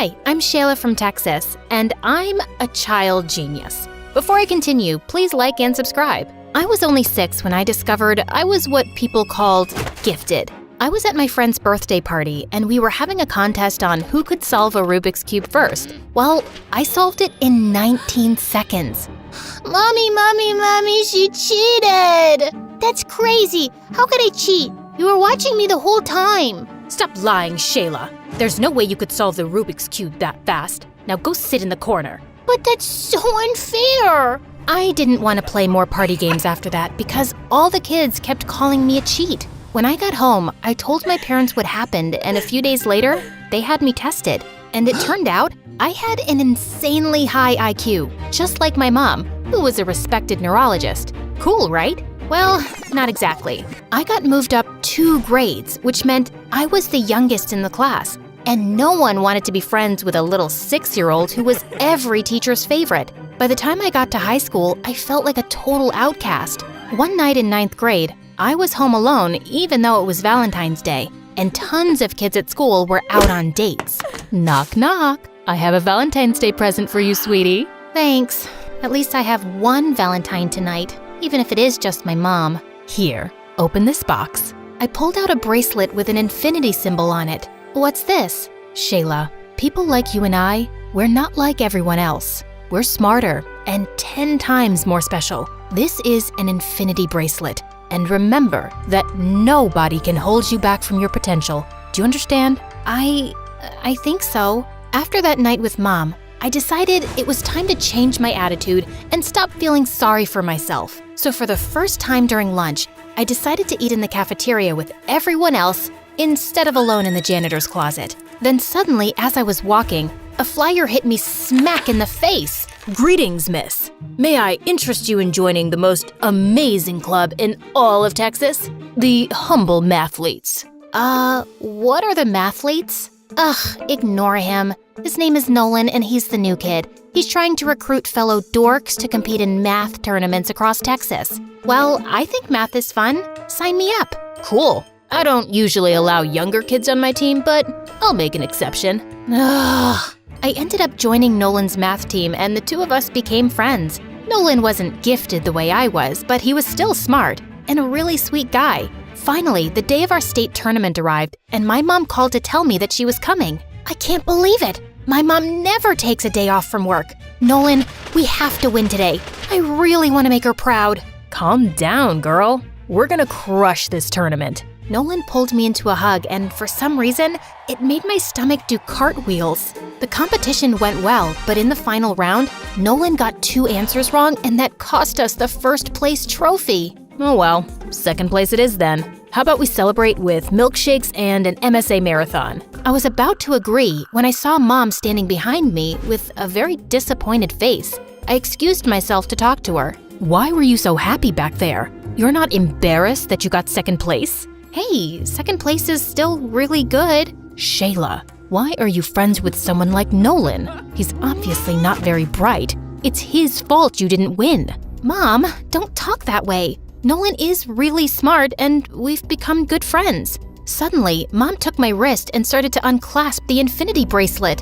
Hi, I'm Shayla from Texas, and I'm a child genius. Before I continue, please like and subscribe. I was only 6 when I discovered I was what people called gifted. I was at my friend's birthday party, and we were having a contest on who could solve a Rubik's Cube first. Well, I solved it in 19 seconds. Mommy, she cheated! That's crazy. How could I cheat? You were watching me the whole time. Stop lying, Shayla. There's no way you could solve the Rubik's Cube that fast. Now go sit in the corner. But that's so unfair. I didn't want to play more party games after that because all the kids kept calling me a cheat. When I got home, I told my parents what happened, and a few days later, they had me tested. And it turned out I had an insanely high IQ, just like my mom, who was a respected neurologist. Cool, right? Well, not exactly. I got moved up 2 grades, which meant I was the youngest in the class. And no one wanted to be friends with a little 6-year-old who was every teacher's favorite. By the time I got to high school, I felt like a total outcast. One night in 9th grade, I was home alone even though it was Valentine's Day, and tons of kids at school were out on dates. Knock, knock. I have a Valentine's Day present for you, sweetie. Thanks. At least I have one Valentine tonight, even if it is just my mom. Here, open this box. I pulled out a bracelet with an infinity symbol on it. What's this? Shayla, people like you and I, we're not like everyone else. We're smarter and 10 times more special. This is an infinity bracelet. And remember that nobody can hold you back from your potential. Do you understand? I think so. After that night with Mom, I decided it was time to change my attitude and stop feeling sorry for myself. So for the first time during lunch, I decided to eat in the cafeteria with everyone else instead of alone in the janitor's closet. Then suddenly, as I was walking, a flyer hit me smack in the face. Greetings, miss. May I interest you in joining the most amazing club in all of Texas? The Humble Mathletes. What are the Mathletes? Ugh, ignore him. His name is Nolan and he's the new kid. He's trying to recruit fellow dorks to compete in math tournaments across Texas. Well, I think math is fun. Sign me up. Cool. I don't usually allow younger kids on my team, but I'll make an exception. Ugh. I ended up joining Nolan's math team and the 2 of us became friends. Nolan wasn't gifted the way I was, but he was still smart and a really sweet guy. Finally, the day of our state tournament arrived and my mom called to tell me that she was coming. I can't believe it. My mom never takes a day off from work. Nolan, we have to win today. I really want to make her proud. Calm down, girl. We're gonna crush this tournament. Nolan pulled me into a hug, and for some reason, it made my stomach do cartwheels. The competition went well, but in the final round, Nolan got 2 answers wrong, and that cost us the 1st place trophy. Oh well, 2nd place it is then. How about we celebrate with milkshakes and an MSA marathon? I was about to agree when I saw Mom standing behind me with a very disappointed face. I excused myself to talk to her. Why were you so happy back there? You're not embarrassed that you got 2nd place? Hey, 2nd place is still really good. Shayla, why are you friends with someone like Nolan? He's obviously not very bright. It's his fault you didn't win. Mom, don't talk that way. Nolan is really smart and we've become good friends. Suddenly, Mom took my wrist and started to unclasp the infinity bracelet.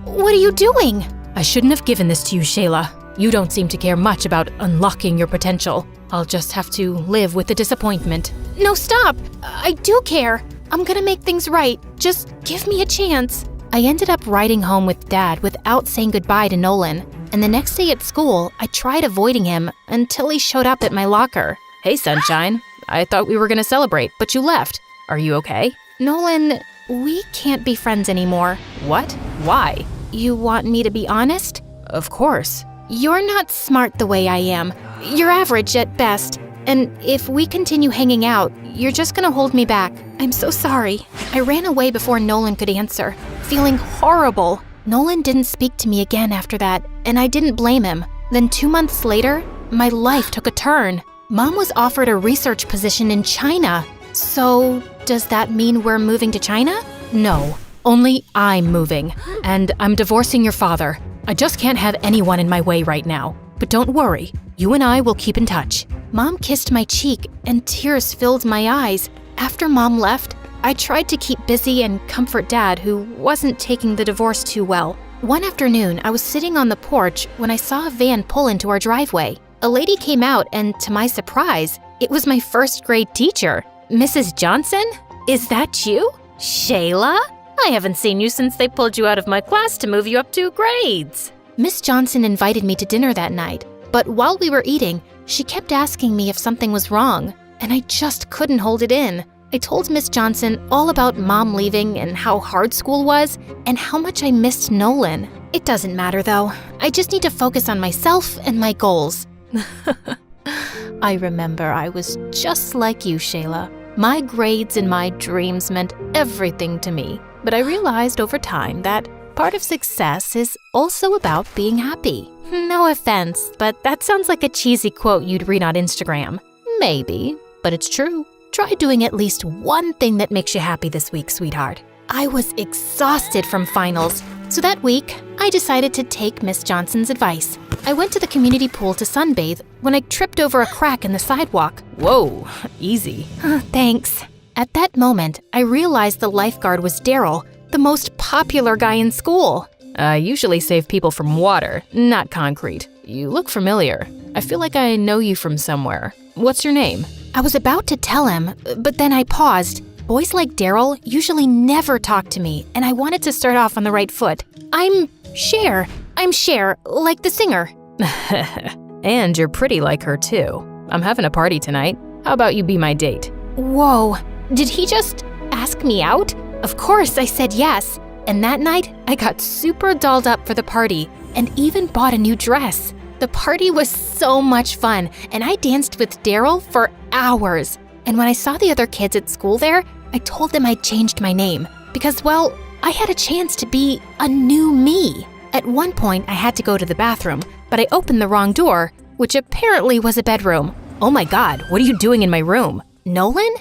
What are you doing? I shouldn't have given this to you, Shayla. You don't seem to care much about unlocking your potential. I'll just have to live with the disappointment. No, stop! I do care. I'm gonna make things right. Just give me a chance. I ended up riding home with Dad without saying goodbye to Nolan. And the next day at school, I tried avoiding him until he showed up at my locker. Hey, sunshine. I thought we were gonna celebrate, but you left. Are you okay? Nolan, we can't be friends anymore. What? Why? You want me to be honest? Of course. You're not smart the way I am. You're average at best. And if we continue hanging out, you're just gonna hold me back. I'm so sorry. I ran away before Nolan could answer, feeling horrible. Nolan didn't speak to me again after that, and I didn't blame him. Then 2 months later, my life took a turn. Mom was offered a research position in China. So, does that mean we're moving to China? No, only I'm moving. And I'm divorcing your father. I just can't have anyone in my way right now. But don't worry, you and I will keep in touch. Mom kissed my cheek and tears filled my eyes. After Mom left, I tried to keep busy and comfort Dad, who wasn't taking the divorce too well. One afternoon, I was sitting on the porch when I saw a van pull into our driveway. A lady came out, and to my surprise, it was my first grade teacher. Mrs. Johnson? Is that you? Shayla? I haven't seen you since they pulled you out of my class to move you up 2 grades. Miss Johnson invited me to dinner that night, but while we were eating, she kept asking me if something was wrong, and I just couldn't hold it in. I told Miss Johnson all about Mom leaving and how hard school was and how much I missed Nolan. It doesn't matter though. I just need to focus on myself and my goals. I remember I was just like you, Shayla. My grades and my dreams meant everything to me, but I realized over time that part of success is also about being happy. No offense, but that sounds like a cheesy quote you'd read on Instagram. Maybe, but it's true. Try doing at least one thing that makes you happy this week, sweetheart. I was exhausted from finals, so that week, I decided to take Miss Johnson's advice. I went to the community pool to sunbathe when I tripped over a crack in the sidewalk. Whoa, easy. Thanks. At that moment, I realized the lifeguard was Daryl, the most popular guy in school. I usually save people from water, not concrete. You look familiar. I feel like I know you from somewhere. What's your name? I was about to tell him, but then I paused. Boys like Daryl usually never talk to me, and I wanted to start off on the right foot. I'm Cher, like the singer. And you're pretty like her too. I'm having a party tonight. How about you be my date? Whoa, did he just ask me out? Of course I said yes. And that night, I got super dolled up for the party and even bought a new dress. The party was so much fun, and I danced with Daryl for hours. And when I saw the other kids at school there, I told them I'd changed my name because, well, I had a chance to be a new me. At one point, I had to go to the bathroom, but I opened the wrong door, which apparently was a bedroom. Oh my God, what are you doing in my room? Nolan?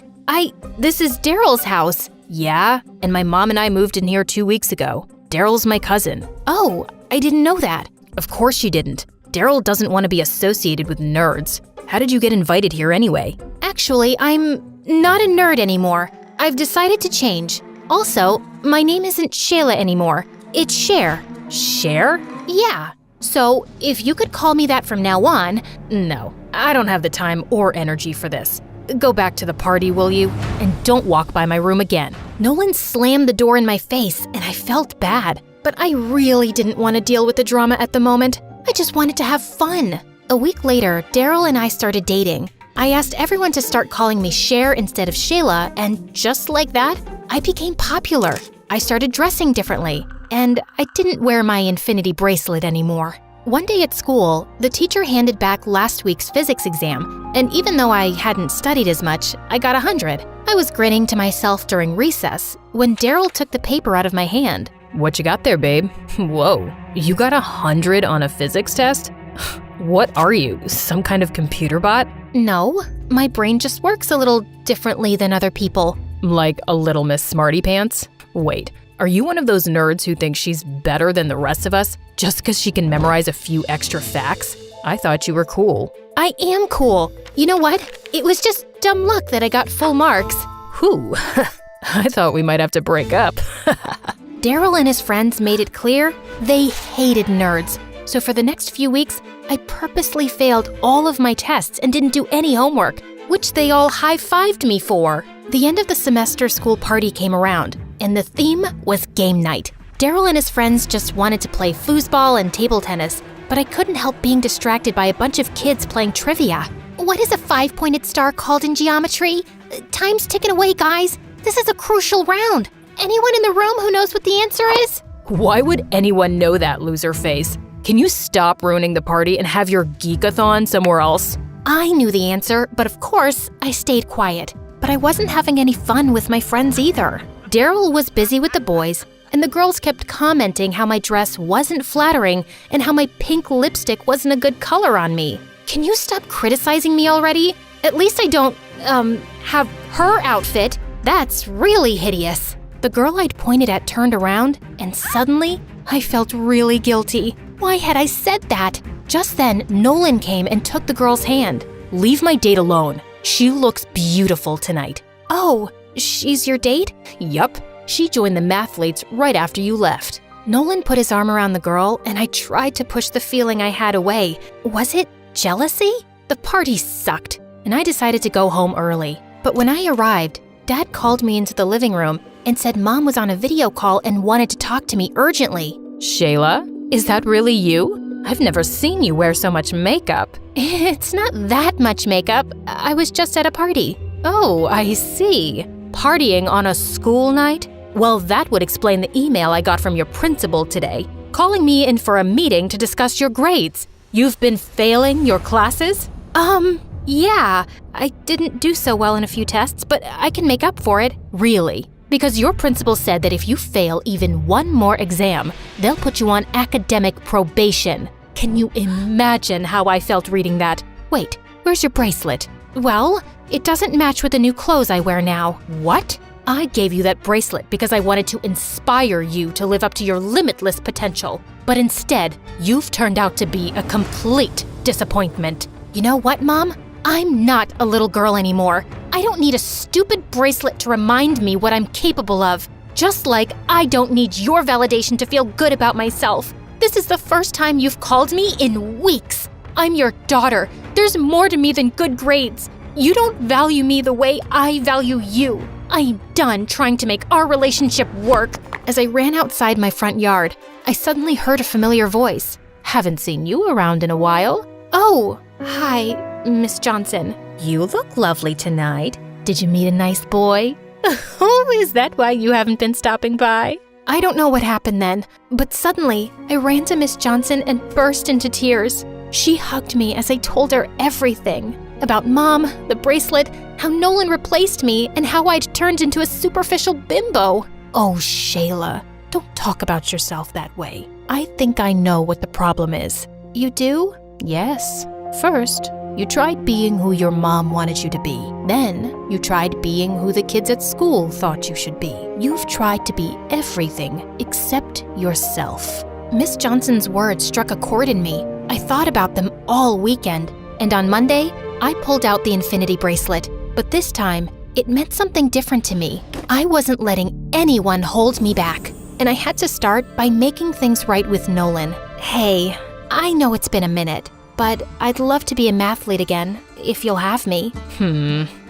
This is Daryl's house. Yeah, and my mom and I moved in here 2 weeks ago. Daryl's my cousin. Oh, I didn't know that. Of course you didn't. Daryl doesn't want to be associated with nerds. How did you get invited here anyway? Actually, I'm not a nerd anymore. I've decided to change. Also, my name isn't Shayla anymore. It's Cher. Cher? Yeah. So, if you could call me that from now on… No, I don't have the time or energy for this. Go back to the party, will you? And don't walk by my room again. Nolan slammed the door in my face, and I felt bad. But I really didn't want to deal with the drama at the moment. I just wanted to have fun. A week later, Daryl and I started dating. I asked everyone to start calling me Cher instead of Shayla, and just like that, I became popular. I started dressing differently, and I didn't wear my infinity bracelet anymore. One day at school, the teacher handed back last week's physics exam, and even though I hadn't studied as much, I got 100. I was grinning to myself during recess when Daryl took the paper out of my hand. What you got there, babe? Whoa, you got 100 on a physics test? What are you, some kind of computer bot? No, my brain just works a little differently than other people. Like a little Miss Smarty Pants? Wait, are you one of those nerds who thinks she's better than the rest of us just because she can memorize a few extra facts? I thought you were cool. I am cool. You know what? It was just dumb luck that I got full marks. Whew, I thought we might have to break up. Daryl and his friends made it clear they hated nerds. So for the next few weeks, I purposely failed all of my tests and didn't do any homework, which they all high-fived me for. The end of the semester school party came around, and the theme was game night. Daryl and his friends just wanted to play foosball and table tennis, but I couldn't help being distracted by a bunch of kids playing trivia. What is a 5-pointed star called in geometry? Time's ticking away, guys. This is a crucial round. Anyone in the room who knows what the answer is? Why would anyone know that, loser face? Can you stop ruining the party and have your geekathon somewhere else? I knew the answer, but of course, I stayed quiet. But I wasn't having any fun with my friends either. Daryl was busy with the boys, and the girls kept commenting how my dress wasn't flattering and how my pink lipstick wasn't a good color on me. Can you stop criticizing me already? At least I don't, have her outfit. That's really hideous. The girl I'd pointed at turned around, and suddenly, I felt really guilty. Why had I said that? Just then, Nolan came and took the girl's hand. Leave my date alone. She looks beautiful tonight. Oh, she's your date? Yup, she joined the mathletes right after you left. Nolan put his arm around the girl, and I tried to push the feeling I had away. Was it jealousy? The party sucked, and I decided to go home early. But when I arrived, Dad called me into the living room and said Mom was on a video call and wanted to talk to me urgently. Shayla, is that really you? I've never seen you wear so much makeup. It's not that much makeup. I was just at a party. Oh, I see. Partying on a school night? Well, that would explain the email I got from your principal today, calling me in for a meeting to discuss your grades. You've been failing your classes? Yeah, I didn't do so well in a few tests, but I can make up for it. Really? Because your principal said that if you fail even one more exam, they'll put you on academic probation. Can you imagine how I felt reading that? Wait, where's your bracelet? Well, it doesn't match with the new clothes I wear now. What? I gave you that bracelet because I wanted to inspire you to live up to your limitless potential. But instead, you've turned out to be a complete disappointment. You know what, Mom? I'm not a little girl anymore. I don't need a stupid bracelet to remind me what I'm capable of. Just like I don't need your validation to feel good about myself. This is the first time you've called me in weeks. I'm your daughter. There's more to me than good grades. You don't value me the way I value you. I'm done trying to make our relationship work. As I ran outside my front yard, I suddenly heard a familiar voice. Haven't seen you around in a while. Oh, hi, Miss Johnson. You look lovely tonight. Did you meet a nice boy? Oh, is that why you haven't been stopping by? I don't know what happened then, but suddenly I ran to Miss Johnson and burst into tears. She hugged me as I told her everything. About Mom, the bracelet, how Nolan replaced me, and how I'd turned into a superficial bimbo. Oh, Shayla, don't talk about yourself that way. I think I know what the problem is. You do? Yes. First, you tried being who your mom wanted you to be. Then, you tried being who the kids at school thought you should be. You've tried to be everything except yourself. Miss Johnson's words struck a chord in me. I thought about them all weekend, and on Monday, I pulled out the infinity bracelet, but this time, it meant something different to me. I wasn't letting anyone hold me back, and I had to start by making things right with Nolan. Hey, I know it's been a minute, but I'd love to be a mathlete again, if you'll have me.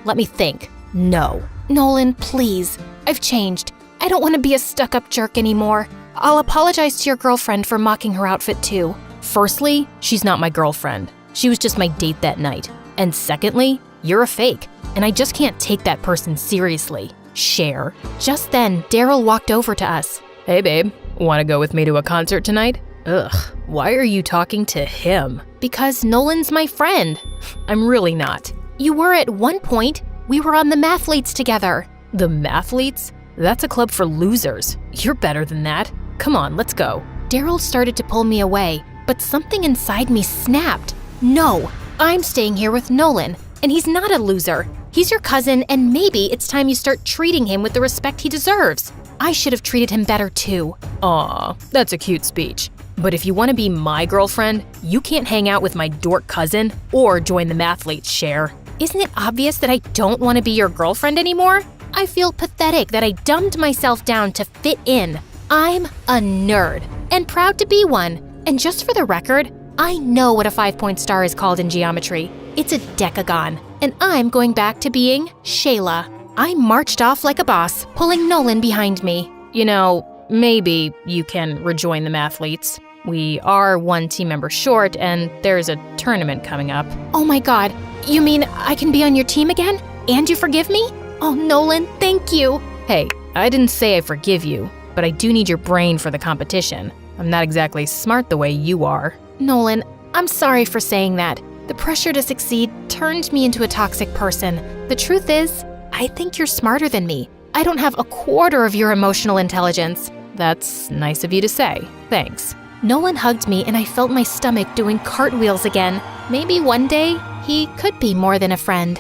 Let me think. No. Nolan, please. I've changed. I don't want to be a stuck-up jerk anymore. I'll apologize to your girlfriend for mocking her outfit too. Firstly, she's not my girlfriend. She was just my date that night. And secondly, you're a fake, and I just can't take that person seriously. Cher. Just then, Daryl walked over to us. Hey babe, wanna go with me to a concert tonight? Ugh, why are you talking to him? Because Nolan's my friend. I'm really not. You were at one point. We were on the mathletes together. The mathletes? That's a club for losers. You're better than that. Come on, let's go. Daryl started to pull me away, but something inside me snapped. No, I'm staying here with Nolan, and he's not a loser. He's your cousin, and maybe it's time you start treating him with the respect he deserves. I should have treated him better too. Aw, that's a cute speech. But if you want to be my girlfriend, you can't hang out with my dork cousin or join the mathletes, Cher. Isn't it obvious that I don't want to be your girlfriend anymore? I feel pathetic that I dumbed myself down to fit in. I'm a nerd, and proud to be one. And just for the record, I know what a 5-point star is called in geometry. It's a decagon, and I'm going back to being Shayla. I marched off like a boss, pulling Nolan behind me. You know, maybe you can rejoin the mathletes. We are one team member short, and there's a tournament coming up. Oh my god, you mean I can be on your team again? And you forgive me? Oh, Nolan, thank you. Hey, I didn't say I forgive you, but I do need your brain for the competition. I'm not exactly smart the way you are. Nolan, I'm sorry for saying that. The pressure to succeed turned me into a toxic person. The truth is, I think you're smarter than me. I don't have a quarter of your emotional intelligence. That's nice of you to say. Thanks. Nolan hugged me and I felt my stomach doing cartwheels again. Maybe one day, he could be more than a friend.